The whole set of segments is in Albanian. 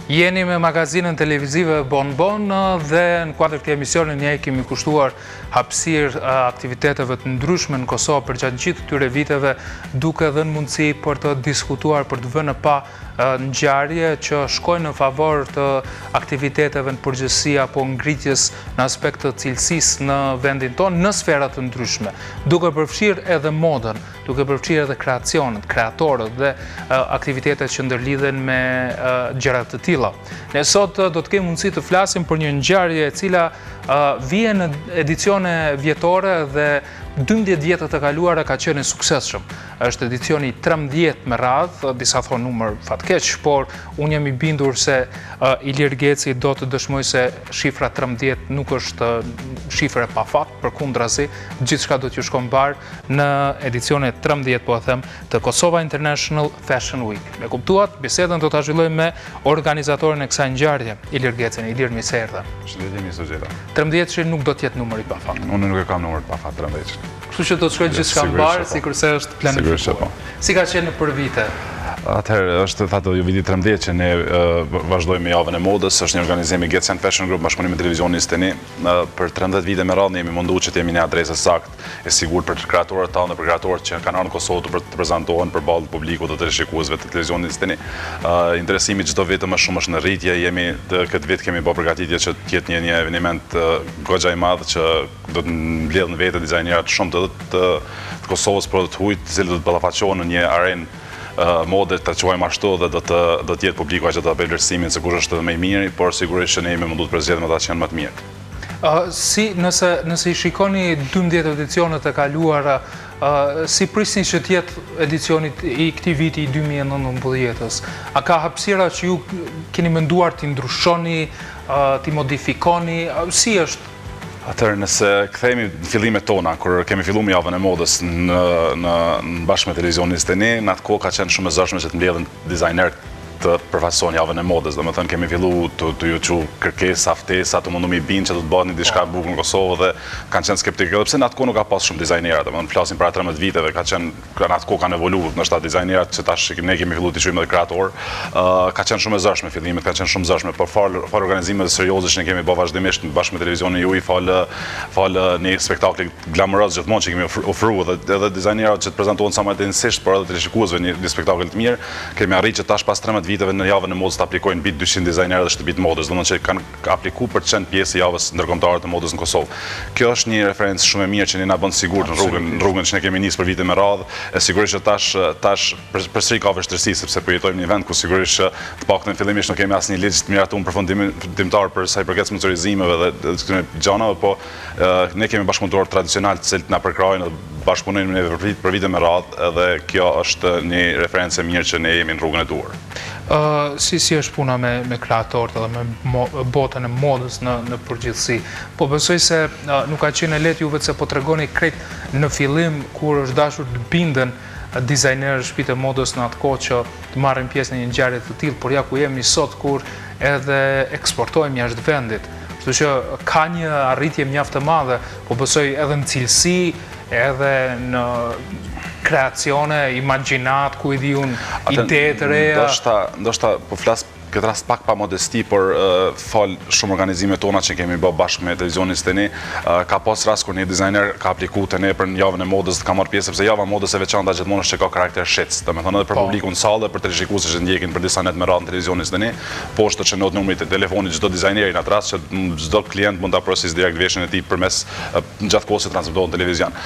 Jeni me magazinën televizive Bon Bon dhe në kuadër këtij emisioni ne kemi kushtuar hapësirë aktiviteteve të ndryshme në Kosovë përgjatë gjithë këtyre viteve, duke dhënë mundësi për të diskutuar, për të vënë pa ngjarje që shkojnë në favor të aktiviteteve në përgjithësi apo ngritjes në aspekt të cilësisë në vendin tonë në sfera të ndryshme, duke përfshirë edhe modën, duke përfshirë edhe kreacionet, kreatorët dhe aktivitetet që ndërlidhen me gjëra të tilla. Ne sot do të kemi mundësi të flasim për një ngjarje e cila vjen në edicione vjetore dhe 12 vjetët e kaluara ka qenë suksesshëm. Është edicioni 13 me radhë, disa thonë numër fatkeq, por unë jam i bindur se Ilir Geci do të dëshmoj se shifra 13 nuk është shifër e pafat, përkundrazi, gjithçka do t'ju shkon bar në edicionet 13, po e them, të Kosova International Fashion Week. Me kuptuat, bisedën do ta zhvillojmë me organizatorin e kësaj ngjarje, Ilir Geci. Ilir, mirë se erdhe. Shëndetje, mirë se gjeta. 13 nuk do të jetë numër i pafat. Unë nuk e kam numër pafat 13. Kështu që do të shkojë gjithçka mbar, sikurse është planifikuar. Si ka qenë për vite? Atëherë, është ju viti 13 që ne vazhdojmë me javën e modës, është një organizim i Getsjan Fashion Group bashkëpunim me televizionin Steni. Për 13 vite me radhë ne jemi munduar që të jemi në adresë saktë e sigurt për kreatorët tanë dhe për kreatorët që kanë ardhur në Kosovë për të prezantohen përballë publikut dhe të shikuesve të televizionit Steni. Interesimi çdo vit më shumë është në rritje. Këtë vit kemi bërë përgatitje që të jetë një eveniment goxha i madh që do të mbledhë në vete dizajnera të shumë të Kosovës, por të huaj, të cilët do të ballafaqohen në një arenë mode të quajmë ashtu dhe do të jetë publiku që do ta bëjë vlerësimin se kush është më i miri, por sigurisht që ne jemi munduar të përzgjedhim ata që janë më të mirë. Nëse i shikoni 12 edicionet e kaluara, si prisni që të jetë edicionit i këtij viti i 2019-s? A ka hapësira që ju keni menduar t'i ndryshoni, t'i modifikoni? Si është? Atëherë, nëse kthehemi në fillimet tona, kur kemi filluar javën e modës në bashkë me televizionin Steni, në atë kohë ka qenë shumë e zgjashme që të mbledhen dizajnerë të përfaqësojnë javën e modës. Domethënë kemi filluar të ju çu kërkesa, ftesa, të mundu mi bind që do të bëhet një diçka e bukur në Kosovë dhe kanë qenë skeptikë. Edhe pse në atë kohë nuk ka pas shumë dizajnerë, domethënë flasim para 13 viteve, në atë kohë kanë evoluar, ndoshta dizajnerat që tash ne kemi filluar të quajmë edhe kreator, ka qenë shumë e zgjashme fillimet, ka qenë shumë e zgjashme, por fal organizime serioze që ne kemi bërë vazhdimisht bashkë me televizionin juaj, fal në spektakle glamoroz gjithmonë që kemi ofruar edhe dizajnerat që të prezantohen sa më intensisht, por edhe të shikuesve një spektakël të mirë, kemi arritur që tash pas 13 viteve në javën e modës të aplikojnë mbi 200 dizajnerë dhe shtëpitë modës, domethënë që kanë aplikuar për të qenë pjesë e javës ndërkombëtare të modës në Kosovë. Kjo është një referencë shumë e mirë që ne na bën sigurt në rrugën që ne kemi nisur për vite me radhë, e sigurisht që tash përsëri ka vështirësi sepse po jetojmë në një vend ku sigurisht që të paktën fillimisht nuk kemi asnjë ligj të miratuar përfundimtar për sa i përket sponsorizimeve dhe këtyre gjanave, po ne kemi bashkëpunëtorë tradicional të cilët na përkrajnë dhe bashkëpunojmë ne për vite me radhë, edhe kjo është një referencë e mirë që ne jemi në rrugën e duhur. Si është puna me kreatorët dhe me botën e modës në përgjithësi? Po besoj se nuk ka qenë lehtë juve se po tregoni krejt në fillim kur është dashur të binden dizajnerë shtëpitë e modës në atë kohë që të marrin pjesë në një ngjarje të tillë, por ja ku jemi sot kur edhe eksportojmë jashtë vendit. Kështu që ka një arritje mjaft të madhe, po besoj edhe në cilësi, edhe në kreacione, imagjinat, ku i di unë, ide të reja. Ndoshta po flas këtë rast pak pa modesti, por fal shumë organizime tona që kemi bërë bashkë me televizionin Steni, ka pas rast kur një dizajner ka aplikuar te ne për javën e modës, ka marrë pjesë sepse java e modës e veçanta gjithmonë është që ka karakter shits, domethënë edhe për publikun sallë, për televizionistët që ndjekin për disa net me radhë në televizionin Steni, poshtë që not numrit të telefonit çdo dizajneri në atë rast që çdo klient mund ta procesojë direkt veshjen e tij përmes gjatë kohës që transmetohet në televizion.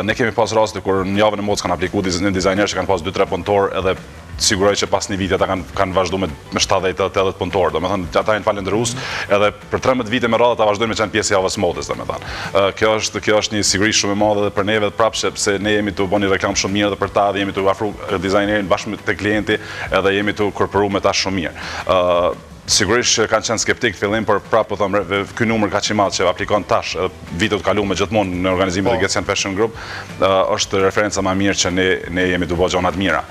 Ne kemi pas raste kur në javën e modës kanë aplikuar dizajnerë që kanë pas 2-3 punëtor edhe siguroj që pas një viti ata kanë vazhduar me 70-80 punëtorë, domethënë ata janë falendërues, edhe për 13 vite me radhë ata vazhdojnë me qenë pjesë e javës modës, domethënë. Kjo është një siguri shumë e madhe edhe për neve, prapë sepse ne jemi të bëni reklam shumë mirë edhe për ta, dhe jemi të afruar dizajnerin bashkë te klienti, edhe jemi të korporuar me ta shumë mirë. Sigurisht që kanë qenë skeptik fillim, por prapë po them, ky numër kaq i madh që aplikon tash, vitet të kaluara gjithmonë në organizimin e Getsjan Fashion Group, është referenca më mirë që ne jemi të bëjë gjëra të mira.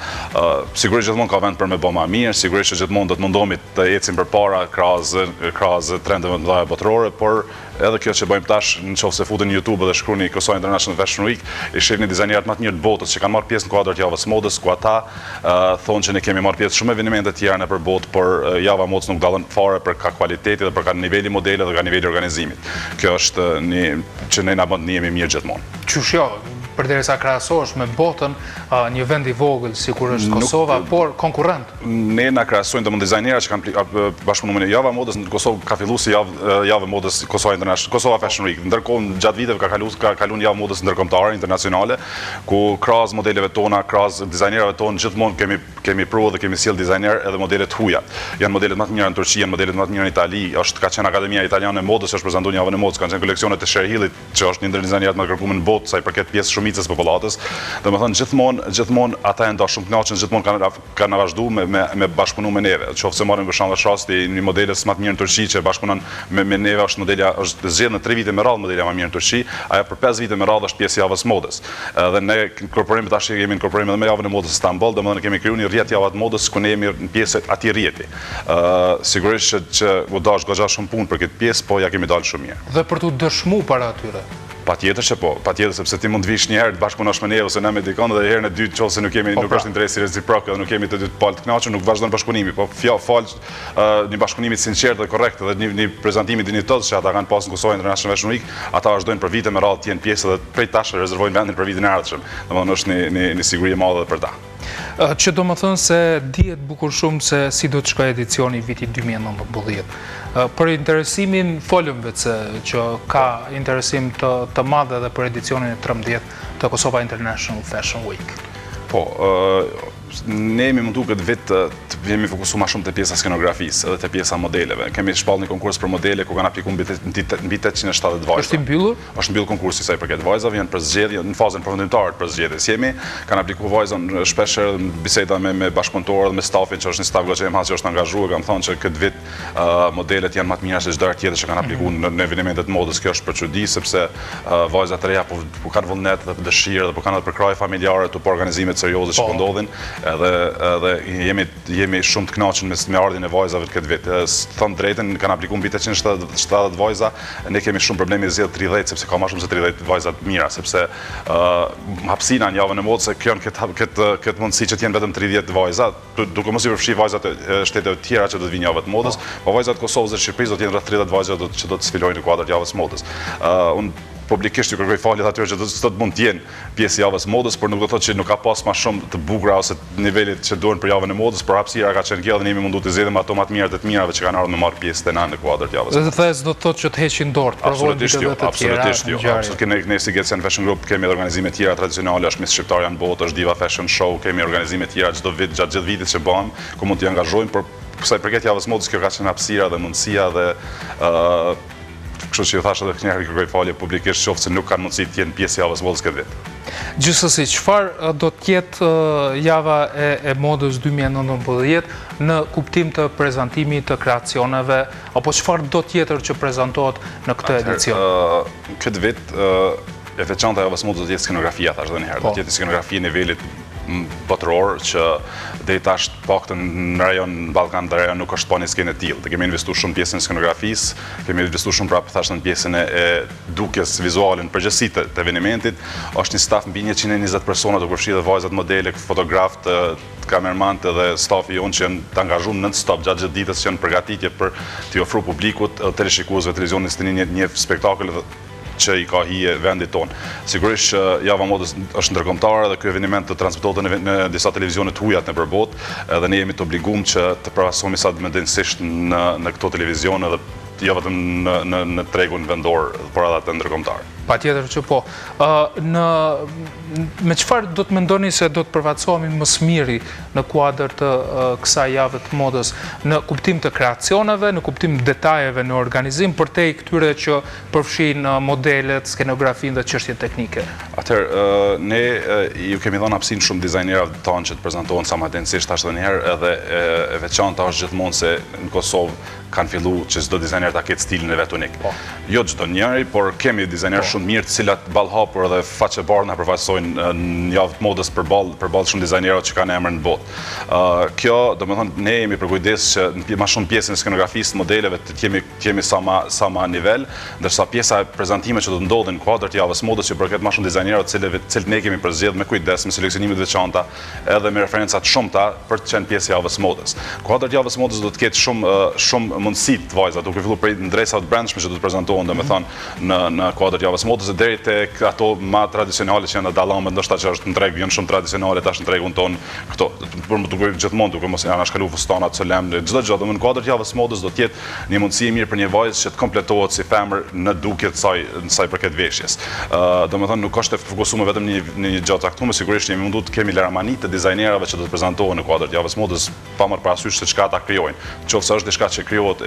Sigurisht gjithmonë ka vend për me bë më mirë, sigurisht që gjithmonë do të mundohemi të ecim përpara krahas trendeve të mëdha botërore, por edhe kjo që bëjmë tash, nëse futeni në YouTube dhe shkruani Kosova International Fashion Week, i shihni dizajnerët më të mirë të botës që kanë marrë pjesë në kuadër të javës modës, ku ata thonë që ne kemi marrë pjesë shumë evente të tjera nëpër botë, por java e modës nuk shkallën fare për ka kualiteti dhe për ka niveli modele dhe ka niveli organizimit. Kjo është një që ne na bën të jemi mirë gjithmonë. Qysh përderisa krahasohesh me botën, një vend i vogël sikur është Kosova, por konkurrent. Ne na krahasojnë domosdoshmë dizajnerët që kanë bashkëpunuar me Java Modës në Kosovë ka filluar si Java Modës Kosova International, Kosova Fashion Week. Ndërkohë gjatë viteve ka kaluar Java Modës ndërkombëtare internacionale, ku krahas modeleve tona, krahas dizajnerëve tonë gjithmonë kemi prodhuar dhe kemi sjell dizajner edhe modele të huaja. Janë modelet më të mira në Turqi, janë modelet më të mira në Itali, ka qenë Akademia Italiane e Modës, është prezantuar Javën e Modës, kanë qenë koleksionet e Sherhillit, që është një ndër dizajnerët më të kërkuar në botë sa i përket pjesë shumicës popullatës. Domethënë gjithmonë ata janë dashur të kënaqen, gjithmonë kanë vazhduar me bashkëpunu me neve. Qoftë se marrim për shembull rasti një modeles më të mirë në Turqi që bashkëpunon me neve, është modelja është zgjedhur në 3 vite me radhë modelja më mirë në Turqi, ajo për 5 vite me radhë është pjesë e Javës Modës. Dhe ne inkorporojmë tash jemi inkorporojmë edhe me Javën e Modës Istanbul, domethënë kemi krijuar një rrjet Javë të Modës ku ne jemi në pjesë atij rrjeti. Sigurisht që u dash goxha shumë punë për këtë pjesë, po ja kemi dalë shumë mirë. Dhe për tu dëshmuar para atyre. Patjetër që po, patjetër sepse ti mund të vish një herë të bashkëpunosh me ne ose ne me dikon dhe herën e dytë nëse nuk është interesi reciprok dhe nuk kemi të dy të palë të kënaqur, nuk vazhdon bashkëpunimi, po një bashkëpunimi të sinqert dhe korrekt dhe një prezantimi dinjitoz që ata kanë pasur në Kosova International Fashion Week, ata vazhdojnë për vite me radhë të jenë pjesë dhe prej tash rezervojnë vendin për vitin e ardhshëm. Domethënë është një siguri e madhe për ta. Që do më thënë se dihet bukur shumë se si do të shkoj edicioni i vitit 2019. Për interesimin, folëm vetë që ka interesim të madhe dhe për edicionin e 13 të Kosova International Fashion Week. Po, ne jemi mundu këtë vit të jemi fokusu ma shumë të pjesa skenografisë edhe të pjesa modeleve. Kemi shpall një konkurs për modele ku kanë aplikuar mbi 870 vajza. Është i mbyllur? Është mbyll konkursi sa i përket vajzave, janë për zgjedhje në fazën përfundimtare të përzgjedhjes. Kanë aplikuar vajza shpesh në biseda me bashkëpunëtorë dhe me stafin që është një staf goxha i madh që është angazhuar, kanë thënë që këtë vit modelet janë më të mira se çdo herë tjetër që kanë aplikuar në evente të modës. Kjo është për çudi sepse vajzat e reja po kanë vullnet dhe dëshirë dhe po kanë edhe për kraje familjare të organizime serioze që po ndodhin. Edhe jemi shumë të kënaqur me ardhin e vajzave këtë vit. Thon drejtën, kanë aplikuar mbi 870 vajza, ne kemi shumë probleme zgjedh 30 sepse ka më shumë se 30 vajza të mira, sepse hapësina në Javën e Modës se kanë këtë mundësi që të jenë vetëm 30 vajza, duke mos i përfshi vajzat e shteteve të tjera që do të vinë Javë të Modës, po vajzat e Kosovës dhe Shqipërisë do të jenë rreth 30 vajza që do të sfilojnë në kuadër të Javës Modës. Unë publikisht ju kërkoj falje atyre që do të mund të jenë pjesë e Javës Modës, por nuk do të thotë që nuk ka pas më shumë të bukura ose nivelit që duhen për Javën e Modës, por hapësira ka qenë kjo dhe ne jemi mundu të zgjedhim ato më të mirat e të mirave që kanë ardhur me marr pjesë te në kuadër të Javës. Dhe s'do të thotë që të heqin dorë për viteve të tjera. Absolutisht jo. Ne si Getsen Fashion Group kemi organizime të tjera tradicionale, është Miss Shqiptarja në botë, është Diva Fashion Show, kemi organizime të tjera çdo vit gjatë gjithë vitit që bëjmë, ku mund të angazhojmë, por sa i përket Javës Modës kjo ka qenë hapësira dhe mundësia dhe kështu që ju thash edhe kënjëherë kërkoj falje publikisht qoftë se nuk kanë mundësi të jenë pjesë e Javës Modës këtë vit. Gjithsesi, çfarë do të jetë Java e Modës 2019 në kuptim të prezantimit të kreacioneve, apo çfarë do tjetër që prezantohet në këtë edicion? Këtë vit e veçanta e Javës Modës do të jetë skenografia, thash edhe një herë, do të jetë skenografia nivelit botëror që deri tash paktën në rajon Ballkan dhe rajon nuk është pa një skenë e tillë. Kemi investuar shumë pjesën e skenografisë, kemi investuar shumë prapë thashë në pjesën e dukjes vizuale në përgjithësi të evenimentit. Është një staf mbi 120 persona të përfshirë dhe vajzat modele, fotografë, kamermantë dhe stafi jonë që janë të angazhuar non-stop gjatë ditës që janë përgatitje për t'i ofruar publikut, teleshikuesve televizionit një spektakël që i ka hije vendit tonë. Sigurisht Java Modës është ndërkombëtare dhe ky eveniment të transmetohet në disa televizione të huaja nëpër botë dhe ne jemi të obliguar që të përfaqësohemi sa më densisht në këto televizione dhe jo vetëm në tregun vendor, por edhe atë ndërkombëtar. Patjetër që po. Me çfarë do të mendoni se do të përfaqësohemi më së miri në kuadër të kësaj Jave të Modës, në kuptim të kreacioneve, në kuptim të detajeve në organizim, përtej këtyre që përfshin modelet, skenografinë dhe çështjet teknike? Atëherë, ne ju kemi dhënë hapësinë shumë dizajnerave tanë që të prezantohen sa më densisht ashtu edhe një herë, edhe e veçanta është gjithmonë se në Kosovë kanë filluar që çdo dizajner ta ketë stilin e vet unik. Jo çdo njëri, por kemi dizajner shumë shumë mirë, të cilat ballhapur dhe faqebar na përfaqësojnë në javë të modës përballë shumë dizajnerëve që kanë emër në botë. Kjo, domethënë, ne jemi përkujdes që më shumë pjesën e skenografisë, modeleve të kemi sa ma nivel, ndërsa pjesa e prezantimeve që do të ndodhin në kuadër të javës modës që përket më shumë dizajnerëve të cilët ne kemi përzgjedhur me kujdes, me seleksionimet të veçanta, edhe me referenca të shumta për të qenë pjesë e javës modës. Kuadër të javës modës do të ketë shumë mundësi të vajza, duke filluar prej ndresave të brendshme që do të prezantohen, domethënë në kuadër të javës modës deri tek ato më tradicionale që janë dallamet, ndoshta që është në treg janë shumë tradicionale tash në tregun ton këto. Por duke gjithmonë duke mos janë shkalu fustana të solem, çdo gjë, domethënë kuadër të javës modës do të jetë një mundësi e mirë për një vajzë që të kompletohet si femër në dukjet saj përket veshjes. Domethënë nuk është të fokusuar vetëm në një gjë caktuar, sigurisht jemi mundu të kemi laramani të dizajnerave që do të prezantohen në kuadër të javës modës, pa marrë parasysh se çka ta krijojnë. Nëse është diçka që krijohet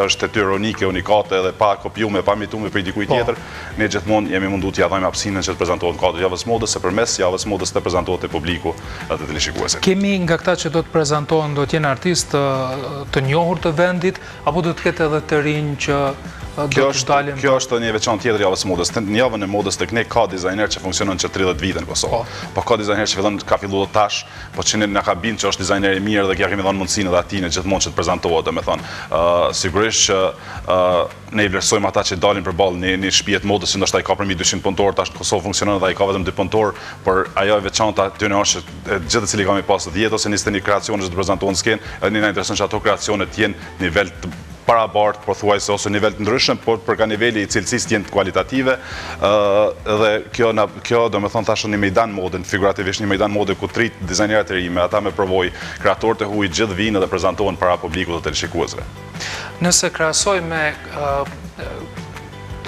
është detyrë unike, unikate edhe pa kopjuar, pa imituar prej dikujt tjetër, ne gjithmonë jemi mundu t'ia dhajmë hapësinën që të prezantohet në kuadër të javës modës, se përmes javës modës të prezantohet te publiku edhe teleshikuesit. Kemi nga këta që do të prezantohen, do të jenë artistë të njohur të vendit, apo do të ketë edhe të rinj që Kjo është një veçantë tjetër javës modës. Në javën e modës tek ne ka dizajner që funksionon që 30 vite në Kosovë. Po ka dizajner që ka filluar tash, po që na ka bind që është dizajner i mirë dhe kja kemi dhënë mundësinë edhe atij gjithmonë që të prezantohet, domethënë. Sigurisht që ne i vlerësojmë ata që dalin përballë në shtëpi të modës, që ndoshta ai ka përmi 200 punëtor, tash në Kosovë funksionon dhe ai ka vetëm 2 punëtor, por ajo e veçantë aty është gjithë secili ka më pas 10 ose 21 kreacione që të prezantohen në skenë, edhe ne na intereson që ato kreacione të jenë nivel parabart, pothuajse ose nivel të ndryshëm, por për ka niveli i cilësisë të jenë kualitative, dhe kjo domethënë tash në mejdan modën, figurativisht një mejdan mode ku trit dizajnerët e ri, me ata me provoj, kreatorët e huaj gjithë vinë dhe prezantohen para publikut dhe teleshikuesve. Nëse krahasoj me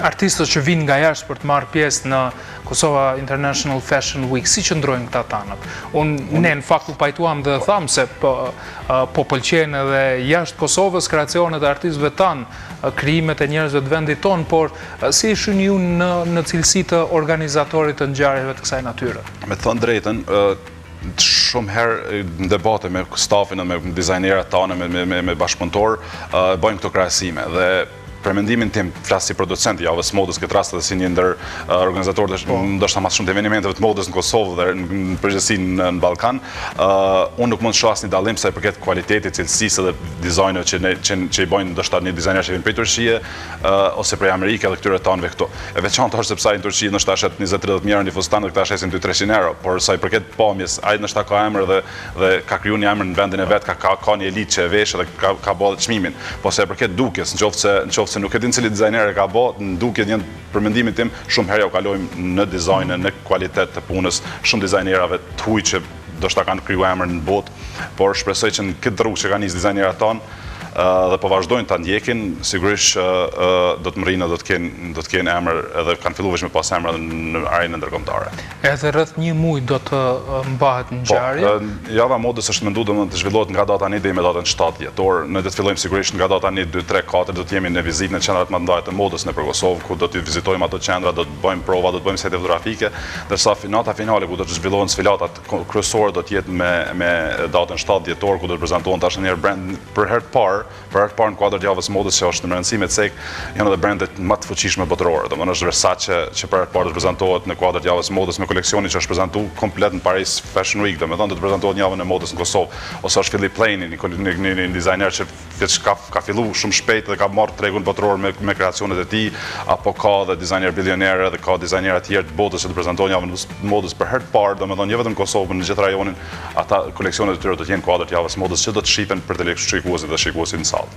artistët që vinë nga jashtë për të marrë pjesë në Kosova International Fashion Week, si që ndrojnë këta tanët? Ne në fakt u pajtuam dhe thamë se po pëlqenë edhe jashtë Kosovës kreacionet e artistëve tanë, krijimet e njerëzve të vendit tonë, por si ishin ju në cilësi të organizatorit të ngjarjeve të kësaj natyre? Me thënë drejtën, shumë herë në debate me stafin dhe me dizajnerët tanë, me bashkëpunëtor, bëjmë këto krahasime dhe për mendimin tim, flas si producent i javës modës këtë rast dhe si një ndër organizatorët ndoshta më shumë të evenimenteve të modës në Kosovë dhe në përgjithësi në Ballkan, unë nuk mund të shoh asnjë dallim sa i përket kualitetit, cilësisë dhe dizajneve që i bëjnë ndoshta një dizajner që vjen prej Turqie ose prej Amerikës dhe këtyre tanëve këtu. E veçantë është sepse ai në Turqi ndoshta shet 20-30 mijë në fustan dhe këta shesin 200-300 euro, por sa i përket pamjes, ai ndoshta ka emër dhe ka krijuar një emër në vendin e vet, ka një elitë që e vesh dhe ka bërë çmimin. Po sa i përket dukjes, nëse nuk e din cili dizajner e ka bërë, në dukjet janë për mendimin tim shumë herë u kalojmë në dizajn, në kualitet të punës, shumë dizajnerave të huaj që do shta kanë kriju emër në botë, por shpresoj që në këtë rrugë që kanë nisë dizajnerat tonë dhe po vazhdojnë ta ndjekin, sigurisht do të mrinë, do të kenë emër edhe kanë filluar me pas emër në arenën ndërkombëtare. Edhe rreth një muaj do të mbahet ngjarje. Java modës është menduar domethënë të zhvillohet nga data 1 deri me datën 7 dhjetor. Ne do të fillojmë sigurisht nga data 1, 2, 3, 4 do të jemi në vizitë në qendrat më të mëdha të modës nëpër Kosovë, ku do të vizitojmë ato qendra, do të bëjmë prova, do të bëjmë sete fotografike, ndërsa nata finale ku do të zhvillohen sfilatat kryesore do të jetë me datën 7 dhjetor, ku do të prezantohen tash një brand për herë të parë në kuadër të javës modës që është në rëndësi me cek, janë edhe brandet më të fuqishme botërore. Domethënë është Versace që për herë të parë do të prezantohet në kuadër të javës modës me koleksionin që është prezantuar komplet në Paris Fashion Week, domethënë do të prezantohet në javën e modës në Kosovë, ose është Philip Plein, një dizajner që ka filluar shumë shpejt dhe ka marrë tregun botëror me kreacionet e tij, apo ka edhe dizajner bilioner dhe ka dizajnerë të tjerë të botës që do të prezantojnë javën e modës për herë të parë, domethënë jo vetëm në Kosovë, por në gjithë rajonin, ata koleksionet e tyre do të jenë në kuadër të javës modës që do të shihen për teleshikuesit dhe shikuesit në sallë.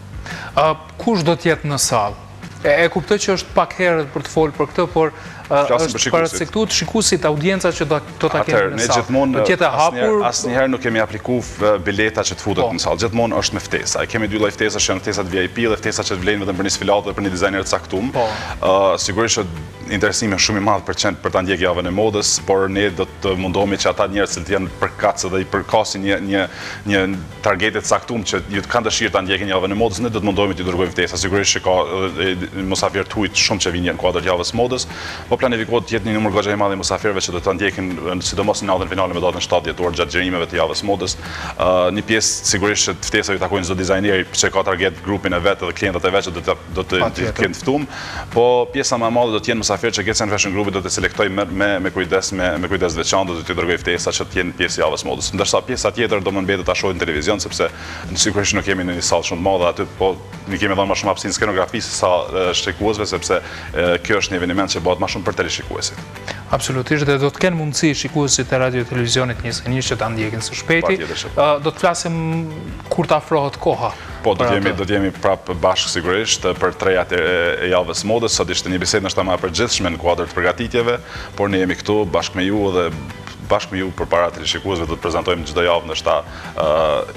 Kush do të jetë në sallë? E kuptoj që është pak herët për të folur për këtë, por është paracektuar shikuesit, audienca që do ta kenë në sallë. Do të jetë hapur. Asnjëherë nuk kemi aplikuar bileta që të futet në sallë. Gjithmonë është me ftesa. Kemi dy lloj ftesash, janë ftesat VIP dhe ftesat që vlen vetëm për një sfilatë dhe për një dizajner të caktuar. Sigurisht interesimi është shumë i madh për ta ndjekë javën e modës, por ne do të mundohemi që ata njerëz që janë përkatëse dhe i përkasin një targete të caktuar që ju kanë dëshirë ta ndjekin javën e modës, ne do të mundohemi t'i dërgojmë ftesa. Sigurisht që ka mosafir të huaj shumë që vinë në kuadër të javës modës, po po planifikohet të jetë një numër goxha i madh i musafirëve që do të ndjekin sidomos në natën finale me datën 7 dhjetor gjatë xhirimeve të javës modës. Një pjesë sigurisht që ftesat i takojnë çdo dizajneri që ka target grupin e vet dhe klientët e vet që do të kenë ftuar, po pjesa më e madhe do të jenë musafirë që Getsen Fashion Grupi do të selektojë me kujdes të veçantë, do t'i dërgojë ftesa që të jenë pjesë javës modës. Ndërsa pjesa tjetër do më mbetet ta shohim në televizion sepse sigurisht nuk kemi në një sallë shumë të madhe aty, po ne kemi dhënë më shumë hapësinë skenografisë sa shikuesve sepse kjo është një eveniment që bëhet më shumë për teleshikuesit. Absolutisht, dhe do të kenë mundësi shikuesit e radio televizionit 21 që ta ndjekin së shpejti. Do të flasim kur të afrohet koha. Po, do të jemi prapë bashkë sigurisht për trejat e javës modës. Sot ishte një bisedë ndoshta më e përgjithshme në kuadër të përgatitjeve, por ne jemi këtu bashkë me ju dhe bashkë me ju përpara teleshikuesve do të prezantojmë çdo javë ndoshta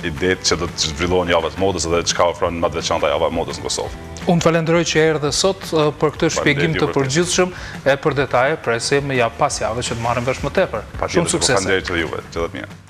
idetë që do të zhvillohen javët modës dhe çka ofron më të veçanta java e modës në Kosovë. Unë falenderoj që erdhe sot për këtë shpjegim të përgjithshëm e për detaje, presim ja pas javë që të marrim vesh më tepër. Shumë sukses. Faleminderit edhe juve, gjithë të mirë.